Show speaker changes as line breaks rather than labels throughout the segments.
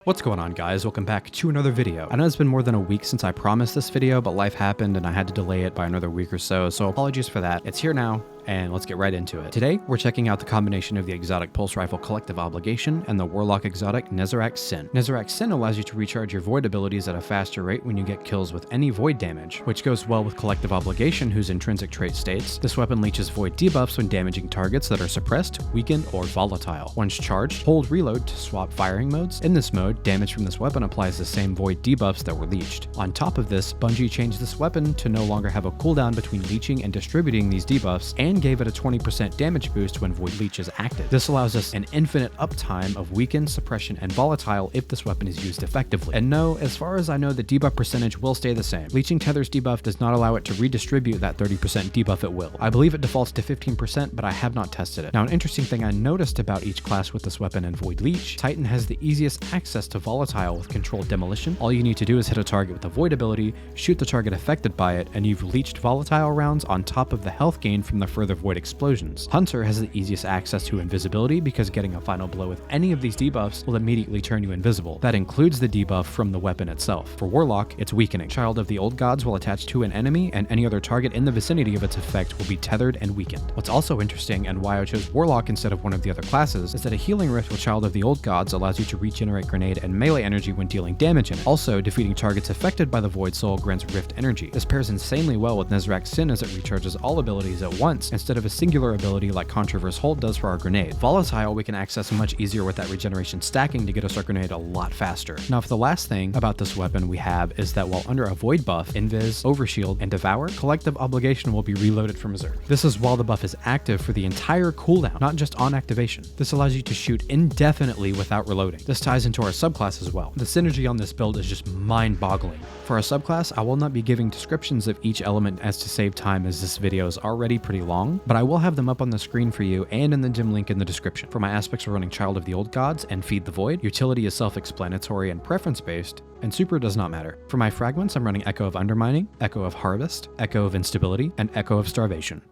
What's going on, guys? Welcome back to another video. I know it's been more than a week since I promised this video, but life happened and I had to delay it by another week or so apologies for that. It's here now, and let's get right into it. Today, we're checking out the combination of the exotic pulse rifle Collective Obligation and the warlock exotic Nezeracs Sin. Nezeracs Sin allows you to recharge your void abilities at a faster rate when you get kills with any void damage, which goes well with Collective Obligation, whose intrinsic trait states, this weapon leeches void debuffs when damaging targets that are suppressed, weakened, or volatile. Once charged, hold reload to swap firing modes. In this mode, damage from this weapon applies the same void debuffs that were leeched. On top of this, Bungie changed this weapon to no longer have a cooldown between leeching and distributing these debuffs, and gave it a 20% damage boost when void leech is active. This allows us an infinite uptime of weakened, suppression, and volatile if this weapon is used effectively. And no, as far as I know, the debuff percentage will stay the same. Leeching Tether's debuff does not allow it to redistribute that 30% debuff at will. I believe it defaults to 15%, but I have not tested it. Now, an interesting thing I noticed about each class with this weapon and void leech, Titan has the easiest access to volatile with controlled demolition. All you need to do is hit a target with a void ability, shoot the target affected by it, and you've leeched volatile rounds on top of the health gain from the further void explosions. Hunter has the easiest access to invisibility because getting a final blow with any of these debuffs will immediately turn you invisible. That includes the debuff from the weapon itself. For Warlock, it's weakening. Child of the Old Gods will attach to an enemy, and any other target in the vicinity of its effect will be tethered and weakened. What's also interesting, and why I chose Warlock instead of one of the other classes, is that a healing rift with Child of the Old Gods allows you to regenerate grenade and melee energy when dealing damage in it. Also, defeating targets affected by the Void Soul grants rift energy. This pairs insanely well with Nezeracs Sin as it recharges all abilities at once instead of a singular ability like Controverse Hold does for our grenade. Volatile we can access much easier with that regeneration stacking to get us our grenade a lot faster. Now, for the last thing about this weapon we have is that while under a void buff, Invis, Overshield, and Devour, Collective Obligation will be reloaded from reserve. This is while the buff is active for the entire cooldown, not just on activation. This allows you to shoot indefinitely without reloading. This ties into our subclass as well. The synergy on this build is just mind-boggling. For our subclass, I will not be giving descriptions of each element as to save time, as this video is already pretty long, but I will have them up on the screen for you and in the dim link in the description. For my aspects, we're running Child of the Old Gods and Feed the Void. Utility is self-explanatory and preference-based, and super does not matter. For my fragments, I'm running Echo of Undermining, Echo of Harvest, Echo of Instability, and Echo of Starvation.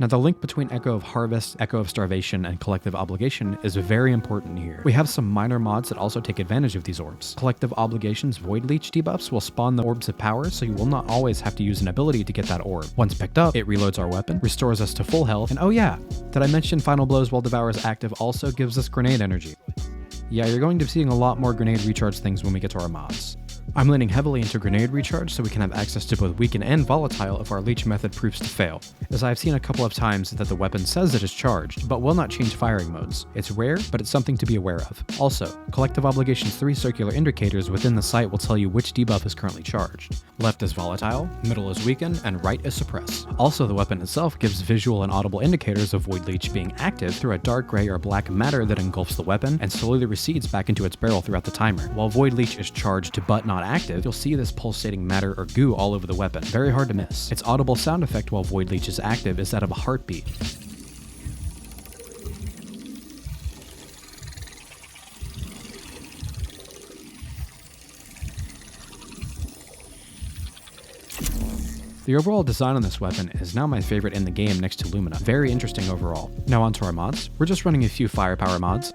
Now, the link between Echo of Harvest, Echo of Starvation, and Collective Obligation is very important here. We have some minor mods that also take advantage of these orbs. Collective Obligation's Void Leech debuffs will spawn the orbs of power, so you will not always have to use an ability to get that orb. Once picked up, it reloads our weapon, restores us to full health, and oh yeah, did I mention Final Blows while Devour is active also gives us grenade energy. Yeah, you're going to be seeing a lot more grenade recharge things when we get to our mods. I'm leaning heavily into grenade recharge so we can have access to both weaken and volatile if our leech method proves to fail, as I've seen a couple of times that the weapon says it is charged, but will not change firing modes. It's rare, but it's something to be aware of. Also, Collective Obligation's 3 circular indicators within the sight will tell you which debuff is currently charged. Left is volatile, middle is weakened, and right is suppress. Also, the weapon itself gives visual and audible indicators of Void Leech being active through a dark gray or black matter that engulfs the weapon and slowly recedes back into its barrel throughout the timer. While Void Leech is charged but not active, you'll see this pulsating matter or goo all over the weapon. Very hard to miss. Its audible sound effect while Void Leech is active is that of a heartbeat. The overall design on this weapon is now my favorite in the game next to Lumina. Very interesting overall. Now onto our mods. We're just running a few firepower mods,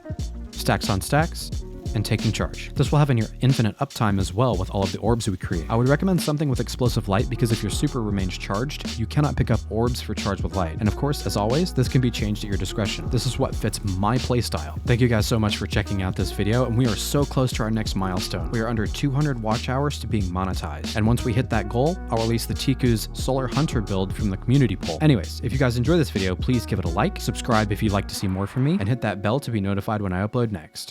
stacks on stacks, and taking charge. This will have a near infinite uptime as well with all of the orbs we create. I would recommend something with explosive light because if your super remains charged, you cannot pick up orbs for charge with light. And of course, as always, this can be changed at your discretion. This is what fits my playstyle. Thank you guys so much for checking out this video, and we are so close to our next milestone. We are under 200 watch hours to being monetized. And once we hit that goal, I'll release the Tiku's Solar Hunter build from the community poll. Anyways, if you guys enjoy this video, please give it a like, subscribe if you'd like to see more from me, and hit that bell to be notified when I upload next.